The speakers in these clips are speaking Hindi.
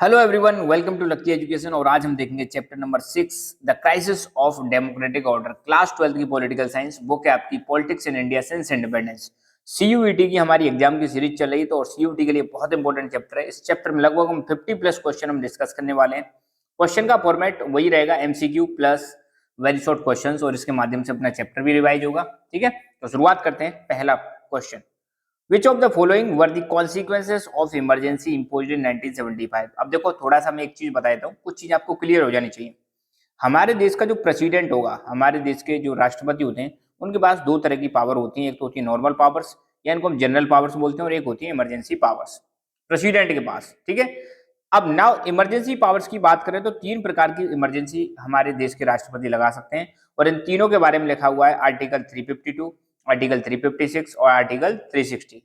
Hello everyone, welcome to Lucky Education. और आज हम देखेंगे chapter number 6 the crisis of democratic order. Class 12 की पॉलिटिकल साइंस बुक है आपकी, politics in India since independence. CUET की हमारी एग्जाम की सीरीज चल रही है, तो और सीयूईटी के लिए बहुत इंपॉर्टेंट चैप्टर है। इस चैप्टर में लगभग हम 50 प्लस क्वेश्चन हम डिस्कस करने वाले हैं। क्वेश्चन का फॉर्मेट वही रहेगा, MCQ plus very short question, और इसके माध्यम से अपना चैप्टर भी रिवाइज होगा। ठीक है, तो शुरुआत करते हैं। पहला question, Which of the following were the consequences of emergency imposed in 1975? अब देखो, थोड़ा सा मैं एक चीज बता देता हूँ, कुछ चीज आपको क्लियर हो जानी चाहिए। हमारे देश का जो प्रेसिडेंट होगा, हमारे देश के जो राष्ट्रपति होते हैं, उनके पास दो तरह की पावर होती है। एक तो होती है नॉर्मल पावर्स, या इनको हम जनरल पावर्स बोलते हैं, और एक होती है इमरजेंसी पावर्स प्रेसिडेंट के पास। ठीक है, अब नाउ इमरजेंसी पावर्स की बात करें तो तीन प्रकार की इमरजेंसी हमारे देश के राष्ट्रपति लगा सकते हैं, और इन तीनों के बारे में लिखा हुआ है आर्टिकल 352, आर्टिकल 356 और आर्टिकल 360।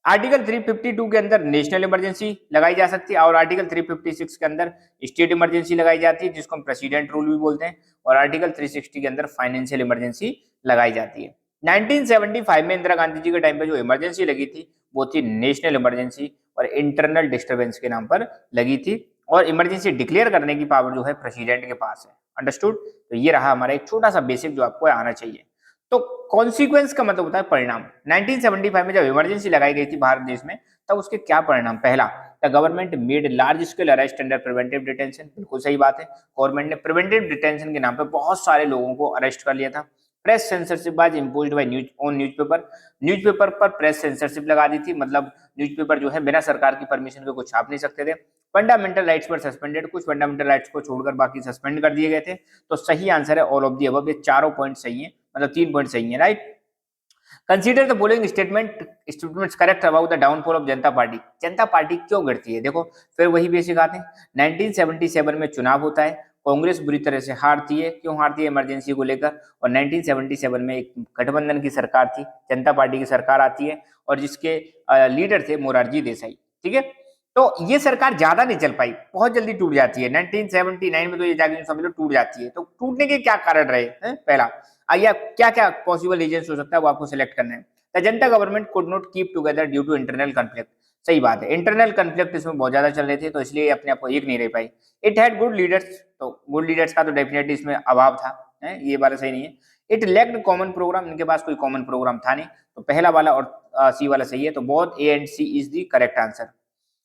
आर्टिकल 352 के अंदर नेशनल इमरजेंसी लगाई जा सकती है, और आर्टिकल 356 के अंदर स्टेट इमरजेंसी लगाई जाती है, जिसको हम प्रेसिडेंट रूल भी बोलते हैं, और आर्टिकल 360 के अंदर फाइनेंशियल इमरजेंसी लगाई जाती है। 1975 में इंदिरा गांधी जी के टाइम पे जो इमरजेंसी लगी थी वो थी नेशनल इमरजेंसी, और इंटरनल डिस्टर्बेंस के नाम पर लगी थी, और इमरजेंसी डिक्लेयर करने की पावर जो है प्रेसिडेंट के पास है। अंडरस्टूड? तो ये रहा हमारा एक छोटा सा बेसिक जो आपको आना चाहिए। तो कॉन्सिक्वेंस का मतलब होता है परिणाम। 1975 में जब इमरजेंसी लगाई गई थी भारत देश में, तब उसके क्या परिणाम? पहला, the government made large scale arrest under preventive detention. बिल्कुल सही बात है, गवर्नमेंट ने प्रिवेंटिव डिटेंशन के नाम पे बहुत सारे लोगों को अरेस्ट कर लिया था। Press censorship was imposed by newspaper. Newspaper पर प्रेस सेंसरशिप लगा दी थी, मतलब न्यूज़पेपर जो है बिना सरकार की परमिशन के कुछ छाप नहीं सकते थे। फंडामेंटल राइट्स पर सस्पेंडेड, कुछ फंडामेंटल राइट्स को छोड़कर बाकी सस्पेंड कर दिए गए थे। तो सही आंसर है ऑल ऑफ दी अबव। ये चारों पॉइंट सही है, मतलब 3 पॉइंट सही है, right. Consider the following statements correct about the downfall of Janata party. Janata party क्यों गिरती है? देखो, फिर वही बेसिक आते हैं। 1977 में चुनाव होता है, कांग्रेस बुरी तरह से हारती है। क्यों हारती है? इमरजेंसी को लेकर। और 1977 में एक गठबंधन की सरकार थी, जनता पार्टी की सरकार आती है, और जिसके लीडर थे मोरारजी देसाई। ठीक है, तो ये सरकार ज्यादा नहीं चल पाई, बहुत जल्दी टूट जाती है। 1979 में तो ये जाके समझ लो टूट जाती है। तो टूटने के क्या कारण रहे हैं? पहला, या क्या क्या पॉसिबल रीजंस हो सकता है वो आपको सिलेक्ट करना है। The Janata government could not keep together due to internal conflict. सही बात है, इंटरनल कॉन्फ्लिक्ट इसमें बहुत ज्यादा चल रहे थे, तो इसलिए अपने आप को एक नहीं रह पाई। इट हैड गुड लीडर्स, तो गुड लीडर्स का तो डेफिनेटली इसमें अभाव था, ये बात सही नहीं है। इट लैक्ड कॉमन प्रोग्राम, इनके पास कोई कॉमन प्रोग्राम था नहीं। तो पहला वाला और सी वाला सही है, तो both A and C is the correct answer.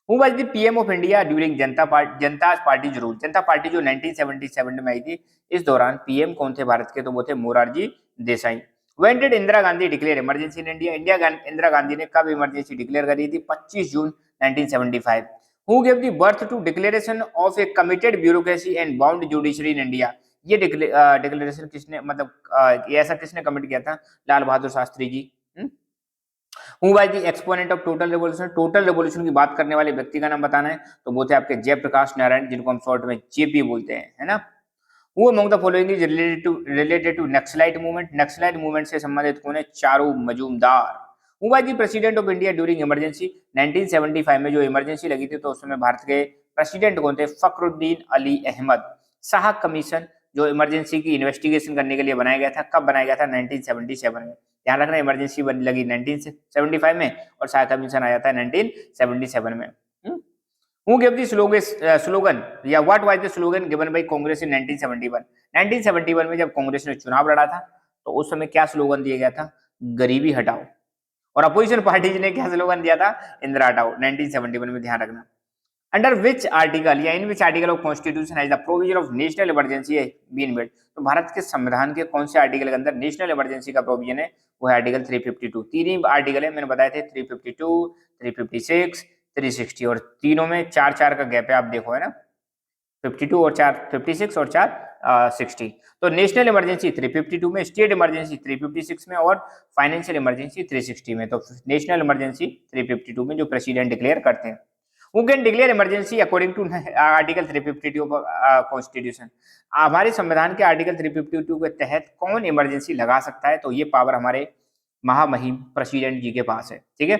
Who was the PM of India during Janata Party rule? Janata Party जो 1977 में आई थी, इस दौरान पीएम कौन थे भारत के? तो वो थे Morarji Desai. When did Indira Gandhi declare emergency in India? Indira Gandhi ने कब इमरजेंसी डिक्लेयर करी थी? 25 जून 1975। Who gave the birth to declaration of a committed bureaucracy and bound judiciary in India? ये डिक्लेरेशन किसने, मतलब ये ऐसा किसने कमिट किया था? Lal Bahadur Shastri ji. Who was the exponent of total revolution? Total revolution की बात करने वाले व्यक्ति का नाम बताना है, तो वो थे आपके जयप्रकाश नारायण, जिनको हम शॉर्ट में जेपी बोलते हैं, है ना। Who among the following is related to naxalite movement? Naxalite movement से संबंधित कौन है? Charu Majumdar. Who was the president of India during emergency? 1975 में जो इमरजेंसी लगी थी, तो उस समय भारत के प्रेसिडेंट कौन थे? फखरुद्दीन अली अहमद। शाह कमीशन जो इमरजेंसी की इन्वेस्टिगेशन करने के लिए बनाया गया था, कब बनाया गया था? 1977 में। ध्यान रखना, इमरजेंसी लगी 1975 में, और शाह कमीशन आया था 1977 में। Who gave the slogan या what was the slogan given by Congress in 1971? 1971 में जब कांग्रेस ने चुनाव लड़ा था, तो उस समय क्या स्लोगन दिया गया था? गरीबी हटाओ। और अपोजिशन पार्टी ने क्या स्लोगन दिया था? इंदिरा हटाओ। 1971 में, ध्यान रखना। अंडर विच आर्टिकल या in which article of constitution has the provision of national emergency been made? तो भारत के संविधान के कौन से आर्टिकल के अंदर नेशनल इमरजेंसी का प्रोविजन है? वो है आर्टिकल 352। तीन ही आर्टिकल है, मैंने बताए थे, 352, 356, 360, और तीनों में 4-4 का गैप है, आप देखो, है ना। 52 और 4 56 और 4 60। तो नेशनल इमरजेंसी 352 में, स्टेट इमरजेंसी 356 में, और फाइनेंशियल इमरजेंसी 360 में। तो नेशनल इमरजेंसी 352 में जो प्रेसिडेंट डिक्लेयर करते हैं। Who can declare emergency according to article 352 of constitution? हमारे संविधान के आर्टिकल 352 के तहत कौन इमरजेंसी लगा सकता है? तो ये पावर हमारे महामहिम प्रेसिडेंट जी के पास है। ठीक है,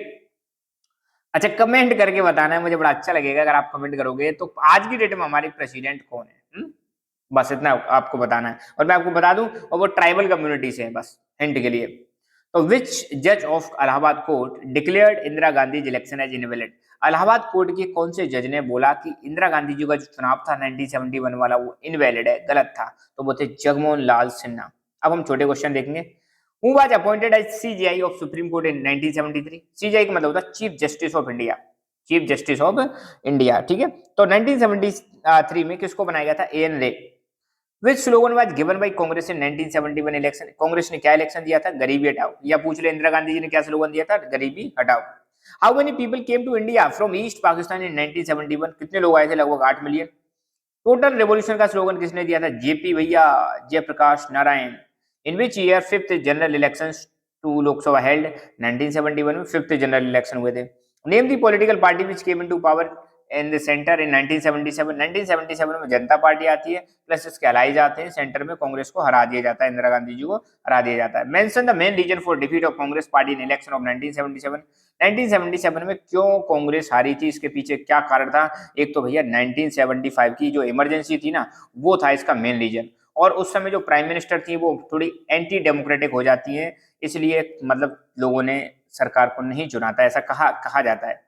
अच्छा, कमेंट करके बताना है, मुझे बड़ा अच्छा लगेगा अगर आप कमेंट करोगे। तो आज की डेट में हमारे प्रेसिडेंट कौन है? बस इतना आपको बताना है, और मैं आपको बता दूं, और वो ट्राइबल कम्युनिटी से है, बस हिंट के लिए। तो विच जज of Allahabad court declared Indira Gandhi election as invalid? Allahabad court के कौन से जज ने बोला कि इंदिरा गांधी जी का जो चुनाव था 1971 वाला वो इनवैलिड है, गलत था? तो वो थे जगमोहन लाल सिन्हा। अब हम छोटे क्वेश्चन देखेंगे। Who was appointed as CJI of Supreme Court in 1973? CJI का मतलब होता है chief justice of India, chief justice of India, ठीक है। तो 1973 में किसको बनाया गया था? A N Ray. Which slogan was given by Congress in 1971 election? Congress ने क्या इलेक्शन दिया था? गरीबी हटाओ। या पूछ ले इंदिरा गांधी जी ने क्या स्लोगन दिया था? गरीबी हटाओ। How many people came to India from east Pakistan in 1971? कितने लोग आए थे? लगभग 8 मिलियन। टोटल रेवोल्यूशन का स्लोगन किसने दिया था? जेपी भैया, Jayaprakash Narayan. In which year fifth general elections to Lok Sabha held? 1971 में फिफ्थ जनरल इलेक्शन हुए थे। Name the political party which came into power in the centre in 1977? 1977 में जनता पार्टी आती है, प्लस इसके अलाइज आते हैं, सेंटर में कांग्रेस को हरा दिया जाता है, इंदिरा गांधी जी को हरा दिया जाता है। Mention the main reason for defeat of Congress party in election of 1977? 1977 में क्यों कांग्रेस हारी थी, इसके पीछे क्या कारण था? एक तो भैया 1975 की जो इमरजेंसी थी ना, वो था इसका मेन रीजन। और उस समय जो प्राइम मिनिस्टर थी वो थोड़ी एंटी डेमोक्रेटिक हो जाती है, इसलिए मतलब लोगों ने सरकार को नहीं चुना था, ऐसा कहा जाता है।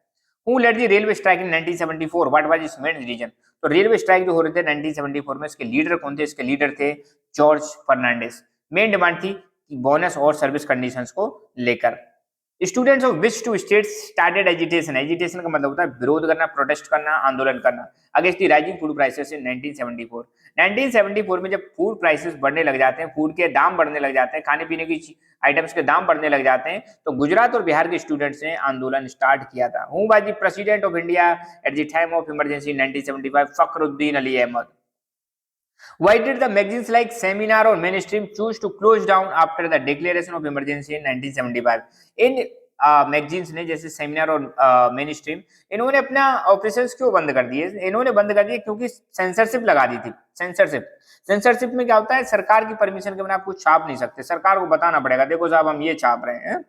Who led the railway strike in 1974? What was its main reason? तो रेलवे स्ट्राइक जो हो रहे थे 1974 में, इसके लीडर कौन थे? इसके लीडर थे जॉर्ज फर्नांडिस। मेन डिमांड थी बोनस और सर्विस कंडीशंस को लेकर। Students of which two states started agitation? Agitation का मतलब होता है विरोध करना, प्रोटेस्ट करना, आंदोलन करना against the rising food prices in 1974। 1974 में जब फूड प्राइसेस बढ़ने लग जाते हैं, फूड के दाम बढ़ने लग जाते हैं, खाने पीने की आइटम्स के दाम बढ़ने लग जाते हैं, तो गुजरात और बिहार के स्टूडेंट्स ने आंदोलन स्टार्ट किया था। Who was the president of India at the time of emergency in 1975? Fakhruddin Ali Ahmed. Why did the magazines like Seminar or Mainstream choose to close down after the declaration of emergency in 1975? In magazines ने जैसे सेमिनार और मेन स्ट्रीम, इन्होंने अपना ऑपरेशंस क्यों बंद कर दिए? इन्होंने बंद कर दिए क्योंकि सेंसरशिप लगा दी थी। सेंसरशिप में क्या होता है? सरकार की परमिशन के बिना आप कुछ छाप नहीं सकते, सरकार को बताना पड़ेगा देखो साहब हम ये छाप रहे हैं।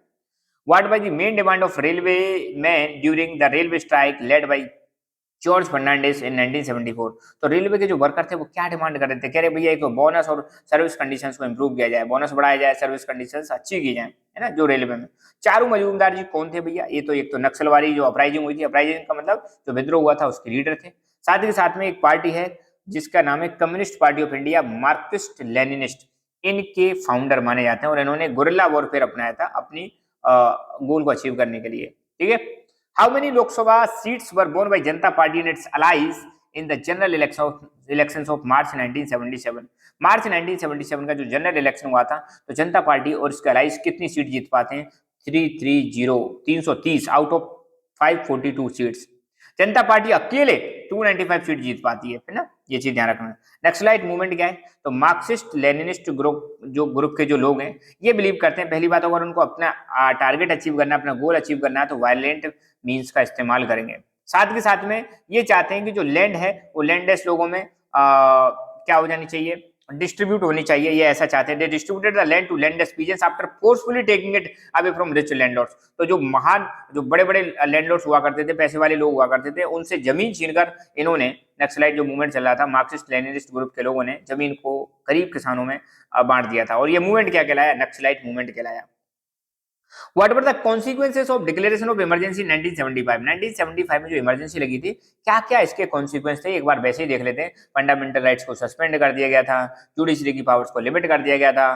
What was the main demand of railway man during the railway strike led by George Fernandes in 1974? तो रेलवे के जो वर्कर थे वो क्या डिमांड कर रहे थे? कह रहे भैया एक तो बोनस और सर्विस कंडीशंस को इंप्रूव किया जाए, बोनस बढ़ाया जाए, सर्विस कंडीशंस अच्छी की जाए, है ना, जो रेलवे में। चारू मजूमदार जी कौन थे भैया? ये तो एक तो नक्सलवादी जो अपराइजिंग हुई थी, अपराइजिंग का मतलब जो विद्रोह हुआ था उसके लीडर थे। साथ ही साथ में एक पार्टी है जिसका नाम है communist party of India, Marxist Leninist, इनके फाउंडर माने जाते हैं और इन्होंने गुरिल्ला वॉरफेयर अपनाया था अपनी गोल को अचीव करने के लिए, ठीक है। How many Lok Sabha seats were won by Janata Party and its allies in the general elections of March 1977? मार्च 1977 का जो जनरल इलेक्शन हुआ था, तो जनता पार्टी और इसके अलाइज कितनी सीट जीत पाते हैं? 330 out of 542 seats. Janata party अकेले 295 सीट जीत पाती है ना, ये चीज ध्यान रखना। नक्सलाइट मूवमेंट क्या है? तो मार्क्सिस्ट लेनिनिस्ट ग्रुप के जो लोग हैं ये बिलीव करते हैं, पहली बात अगर उनको अपना टारगेट अचीव करना, अपना गोल अचीव करना है तो वायलेंट मीन्स का इस्तेमाल करेंगे। साथ के साथ में ये चाहते हैं कि जो लैंड है वो लैंडलेस लोगों में क्या हो जानी चाहिए? डिस्ट्रीब्यूट होनी चाहिए, ये ऐसा चाहते हैं। They distributed the land to landless peasants after forcefully taking it away from rich landlords. तो जो महान जो बड़े बड़े लैंडलॉर्ड्स हुआ करते थे, पैसे वाले लोग हुआ करते थे, उनसे जमीन छीनकर इन्होंने, नक्सलाइट जो मूवमेंट चल रहा था, मार्क्सिस्ट लेनिनिस्ट ग्रुप के लोगों ने जमीन को गरीब किसानों में बांट दिया था और ये मूवमेंट क्या कहलाया? नक्सलाइट मूवमेंट कहलाया। What were the consequences of declaration of emergency in 1975? 1975 में जो इमरजेंसी लगी थी, क्या क्या इसके कॉन्सिक्वेंस थे? एक बार वैसे ही देख लेते हैं। फंडामेंटल राइट्स को सस्पेंड कर दिया गया था, जुडिशरी की पावर्स को लिमिट कर दिया गया था,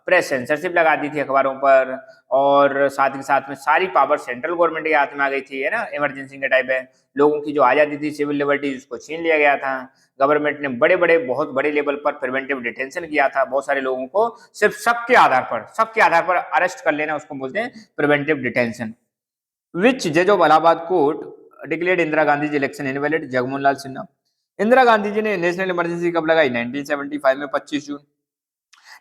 प्रेस सेंसरशिप लगा दी थी अखबारों पर, और साथ ही साथ में सारी पावर सेंट्रल गवर्नमेंट के हाथ में आ गई थी, है ना, इमरजेंसी के टाइम पे। लोगों की जो आज़ादी थी, सिविल लिबर्टीज, उसको छीन लिया गया था। गवर्नमेंट ने बहुत बड़े लेवल पर प्रिवेंटिव डिटेंशन किया था, बहुत सारे लोगों को सिर्फ शक के आधार पर अरेस्ट कर लेना, उसको बोलते हैं प्रिवेंटिव डिटेंशन। विच जज of Allahabad court declared Indira Gandhi election invalid? Jagmohan Lal Sinha. Indira Gandhi ji ने नेशनल इमरजेंसी कब लगाई? 1975 में 25 जून।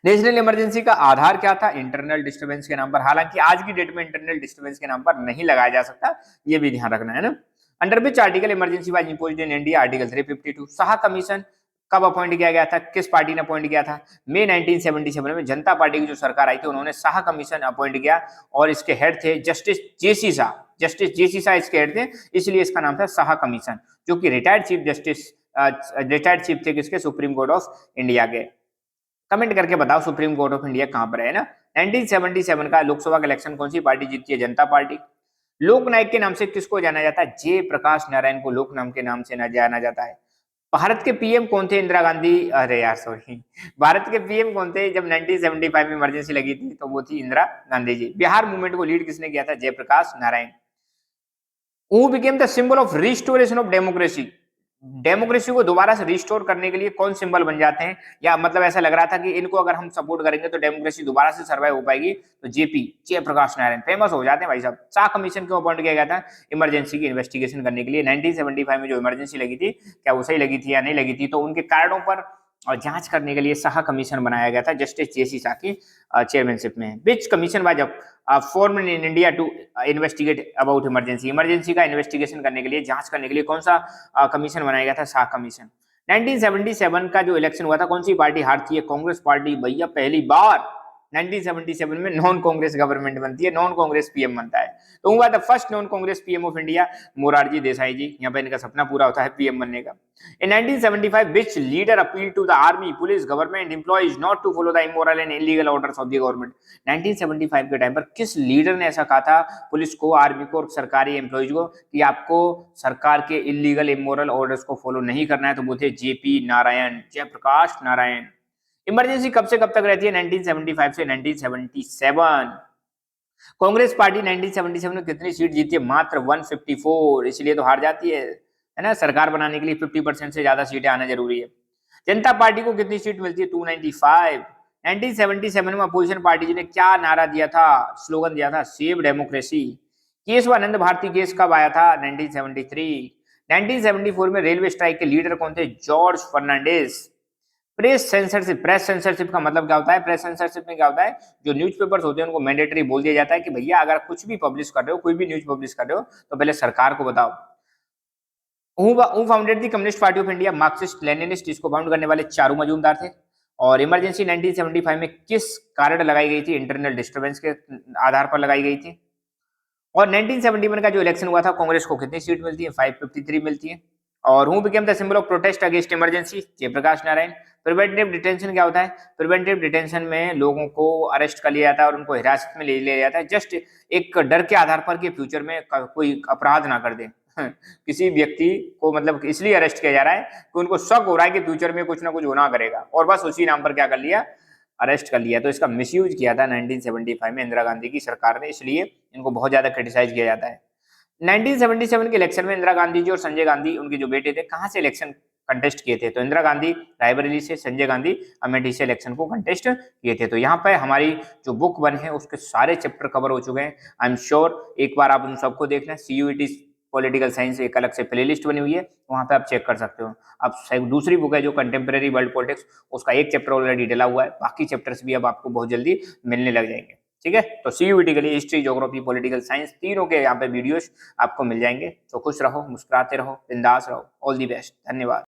नेशनल इमरजेंसी का आधार क्या था? इंटरनल डिस्टर्बेंस के नाम पर। हालांकि आज की डेट में इंटरनल डिस्टर्बेंस के नाम पर नहीं लगाया जा सकता, ये भी ध्यान रखना है ना। Under which article emergency was imposed in India? Article 352। Shah commission कब अपॉइंट किया गया था? किस पार्टी ने अपॉइंट किया था? मई 1977 में जनता पार्टी की जो सरकार आई थी उन्होंने शाह कमीशन अपॉइंट किया और इसके हेड थे जस्टिस जेसी शाह। जस्टिस जेसी शाह इसके हेड थे, इसलिए इसका नाम था शाह कमीशन, जो कि रिटायर्ड चीफ थे किसके? सुप्रीम कोर्ट ऑफ इंडिया के। कमेंट करके बताओ सुप्रीम कोर्ट ऑफ इंडिया कहां पर है ना। 1977 का लोकसभा का इलेक्शन कौन सी पार्टी जीतती है? जनता पार्टी। लोकनायक के नाम से किसको जाना जाता है? जयप्रकाश नारायण को लोक नाम के नाम से जाना जाता है। भारत के पीएम कौन थे? इंदिरा गांधी, अरे यार सॉरी, भारत के पीएम कौन थे जब 1975 में इमरजेंसी लगी थी? तो वो थी इंदिरा गांधी जी। बिहार मूवमेंट को लीड किसने किया था? Jayaprakash Narayan. Who became the symbol of restoration of democracy? Democracy को दोबारा से रिस्टोर करने के लिए कौन सिंबल बन जाते हैं? या मतलब ऐसा लग रहा था कि इनको अगर हम सपोर्ट करेंगे तो डेमोक्रेसी दोबारा से सर्वाइव हो पाएगी, तो जेपी, जयप्रकाश नारायण फेमस हो जाते हैं भाई साहब। शाह कमीशन क्यों अपॉइंट किया गया था? इमरजेंसी की इन्वेस्टिगेशन करने के लिए। 1975 में जो इमरजेंसी लगी थी, क्या वो सही लगी थी या नहीं लगी थी, तो उनके कारणों पर और जांच करने के लिए शाह कमीशन बनाया गया था, जस्टिस जेसी शाह की चेयरमैनशिप में। Which commission was formed in India to investigate about emergency? Emergency का इन्वेस्टिगेशन करने के लिए, जांच करने के लिए कौन सा कमीशन बनाया गया था? शाह कमीशन। 1977 का जो इलेक्शन हुआ था, कौन सी पार्टी हारती है? कांग्रेस पार्टी भैया पहली बार 1977 में नॉन कांग्रेस गवर्नमेंट बनती है, नॉन कांग्रेस पीएम बनता है। तो हुआ the first non Congress PM of India, Morarji Desai ji. यहाँ पे इनका सपना पूरा होता है पीएम बनने का। In 1975, which leader appealed to the army, police, government employees not to follow the immoral and illegal orders of the government? 1975 के टाइम पर किस लीडर ने ऐसा कहा था पुलिस को, आर्मी को और सरकारी एम्प्लॉइज को कि आपको सरकार के इलीगल इमोरल ऑर्डर्स को फॉलो नहीं करना है? तो वो थे जेपी नारायण, जयप्रकाश नारायण। इमरजेंसी कब से कब तक रहती है? 1975 से 1977। कांग्रेस पार्टी 1977 में कितनी सीट जीती है? मात्र 154, इसलिए तो हार जाती है ना। सरकार बनाने के लिए 50% से ज्यादा सीटें आना जरूरी है। जनता पार्टी को कितनी सीट मिलती है? 295। 1977 में अपोजिशन पार्टी ने क्या नारा दिया था, स्लोगन दिया था? Save democracy. Kesavananda Bharati case कब आया था? 1973। 1974 में रेलवे स्ट्राइक के लीडर कौन थे? जॉर्ज फर्नांडिस। प्रेस सेंसरशिप का मतलब क्या होता है? प्रेस सेंसरशिप में क्या होता है, जो न्यूज़पेपर्स होते हैं उनको मैंडेटरी बोल दिया जाता है कि भैया अगर कुछ भी पब्लिश कर रहे हो, कोई भी न्यूज पब्लिश कर रहे हो, तो पहले सरकार को बताओ। Who founded the communist party of India? Marxist Leninist. इसको फाउंड करने वाले चारू मजूमदार थे। और इमरजेंसी 1975 में किस कारण लगाई गई थी? इंटरनल डिस्टर्बेंस के आधार पर लगाई गई थी। और 1971 का जो इलेक्शन हुआ था, कांग्रेस को कितनी सीट मिलती है? 553 मिलती है। और who became the symbol of protest against emergency? Jayaprakash Narayan. Preventive detention क्या होता है? प्रिवेंटिव डिटेंशन में लोगों को अरेस्ट कर लिया जाता है और उनको हिरासत में ले लिया जाता है, जस्ट एक डर के आधार पर कि फ्यूचर में कोई अपराध ना कर दे। किसी व्यक्ति को मतलब इसलिए अरेस्ट किया जा रहा है कि उनको शक हो रहा है कि फ्यूचर में कुछ ना कुछ होना करेगा, और बस उसी नाम पर क्या कर लिया, अरेस्ट कर लिया। तो इसका मिसयूज किया था 1975 में इंदिरा गांधी की सरकार ने, इसलिए इनको बहुत ज्यादा क्रिटिसाइज किया जाता है। 1977 के इलेक्शन में इंदिरा गांधी जी और संजय गांधी, उनके जो बेटे थे, कहां से इलेक्शन कंटेस्ट किए थे? तो इंदिरा गांधी रायबरेली से, संजय गांधी अमेठी से इलेक्शन को कंटेस्ट किए थे। तो यहाँ पे हमारी जो बुक बनी है उसके सारे चैप्टर कवर हो चुके हैं। आई एम श्योर एक बार आप उन सबको देखना। CUET पॉलिटिकल साइंस एक अलग से प्लेलिस्ट बनी हुई है, वहां पे आप चेक कर सकते हो। अब दूसरी बुक है जो कंटेम्प्रेरी वर्ल्ड पॉलिटिक्स, उसका एक चैप्टर ऑलरेडी डला हुआ है, बाकी चैप्टर्स भी अब आपको बहुत जल्दी मिलने लग जाएंगे। ठीक है, तो CUET के लिए हिस्ट्री, ज्योग्राफी, पॉलिटिकल साइंस तीनों के यहाँ पे वीडियोस आपको मिल जाएंगे। तो खुश रहो, मुस्कुराते रहो, बिंदास रहो। ऑल दी बेस्ट, धन्यवाद।